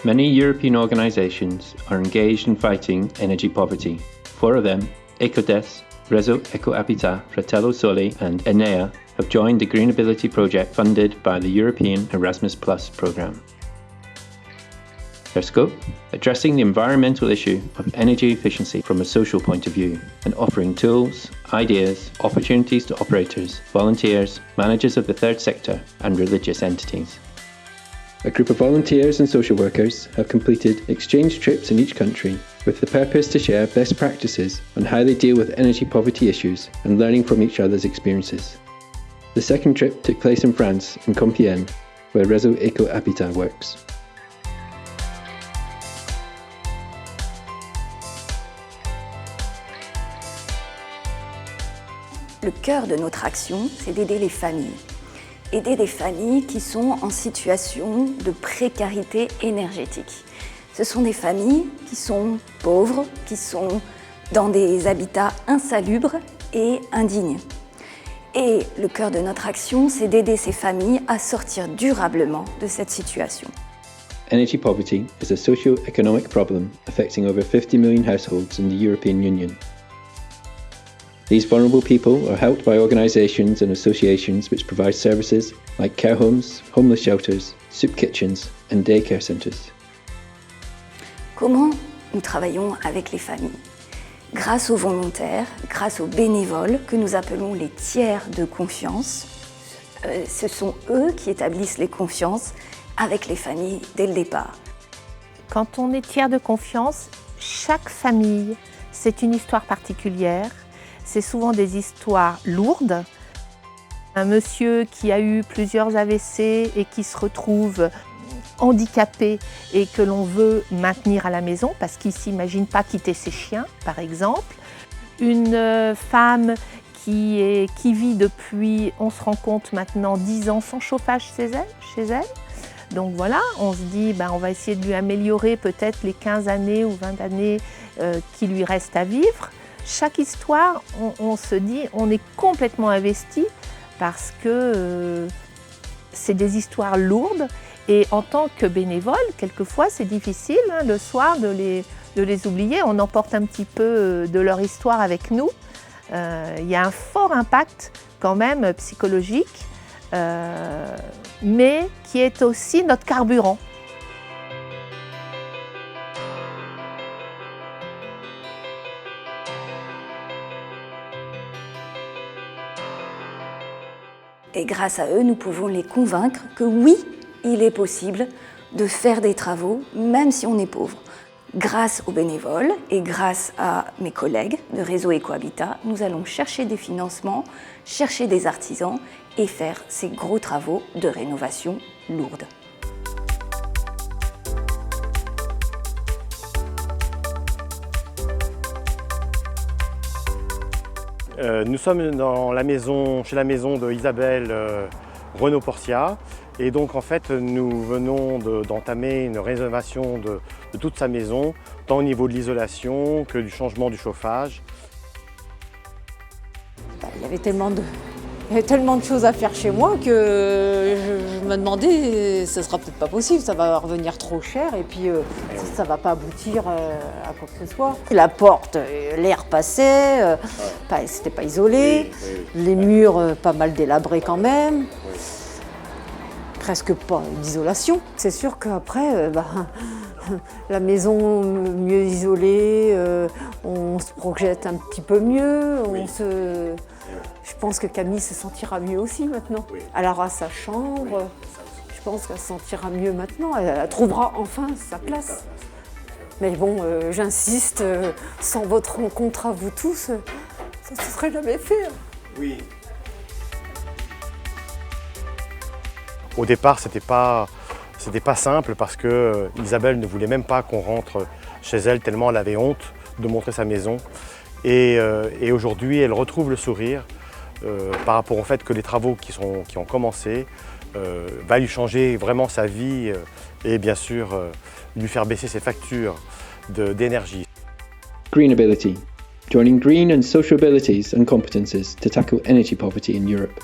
Many European organisations are engaged in fighting energy poverty. 4 of them, Ecodes, Réseau Ecohabitat, Fratello Sole and Enea, have joined the Green Ability project funded by the European Erasmus Plus programme. Their scope? Addressing the environmental issue of energy efficiency from a social point of view and offering tools, ideas, opportunities to operators, volunteers, managers of the third sector and religious entities. A group of volunteers and social workers have completed exchange trips in each country with the purpose to share best practices on how they deal with energy poverty issues and learning from each other's experiences. The second trip took place in France, in Compiègne, where Réseau Ecohabitat works. Le cœur de notre action, c'est d'aider les familles. Aider des familles qui sont en situation de précarité énergétique. Ce sont des familles qui sont pauvres, qui sont dans des habitats insalubres et indignes. Et le cœur de notre action, c'est d'aider ces familles à sortir durablement de cette situation. Energy poverty is a socio-economic problem affecting over 50 million households in the European Union. These vulnerable people are helped by organisations and associations which provide services like care homes, homeless shelters, soup kitchens and daycare centres. Comment nous travaillons avec les familles? Grâce aux volontaires, grâce aux bénévoles que nous appelons les tiers de confiance. Ce sont eux qui établissent les confiances avec les familles dès le départ. Quand on est tiers de confiance, chaque famille, c'est une histoire particulière. C'est souvent des histoires lourdes. Un monsieur qui a eu plusieurs AVC et qui se retrouve handicapé et que l'on veut maintenir à la maison parce qu'il ne s'imagine pas quitter ses chiens, par exemple. Une femme qui vit depuis, on se rend compte maintenant, 10 ans sans chauffage chez elle. Donc voilà, on se dit, on va essayer de lui améliorer peut-être les 15 années ou 20 années qui lui restent à vivre. Chaque histoire, on se dit, on est complètement investi parce que c'est des histoires lourdes et en tant que bénévole, quelquefois c'est difficile le soir de les oublier. On emporte un petit peu de leur histoire avec nous. Il y a un fort impact quand même psychologique, mais qui est aussi notre carburant. Et grâce à eux, nous pouvons les convaincre que oui, il est possible de faire des travaux, même si on est pauvre. Grâce aux bénévoles et grâce à mes collègues de Réseau Ecohabitat, nous allons chercher des financements, chercher des artisans et faire ces gros travaux de rénovation lourdes. Nous sommes chez la maison de Isabelle Renaud-Porcia et donc en fait nous venons d'entamer une rénovation de toute sa maison, tant au niveau de l'isolation que du changement du chauffage. Il y avait tellement de choses à faire chez moi que je me demandais, ce sera peut-être pas possible, ça va revenir trop cher et puis ça va pas aboutir à quoi que ce soit. La porte, l'air passait, c'était pas isolé, les murs pas mal délabrés quand même, presque pas d'isolation. C'est sûr qu'après, la maison mieux isolée, on se projette un petit peu mieux, Je pense que Camille se sentira mieux aussi maintenant. Oui. Elle aura sa chambre, je pense qu'elle se sentira mieux maintenant, elle trouvera enfin sa place. Mais bon, j'insiste, sans votre rencontre à vous tous, ça ne se serait jamais fait. Oui. Au départ, c'était pas simple parce que Isabelle ne voulait même pas qu'on rentre chez elle tellement elle avait honte de montrer sa maison. Et aujourd'hui, elle retrouve le sourire. Par rapport au fait que les travaux qui ont commencé va lui changer vraiment sa vie et bien sûr lui faire baisser ses factures d'énergie. Green Ability, joining green and social abilities and competences to tackle energy poverty in Europe.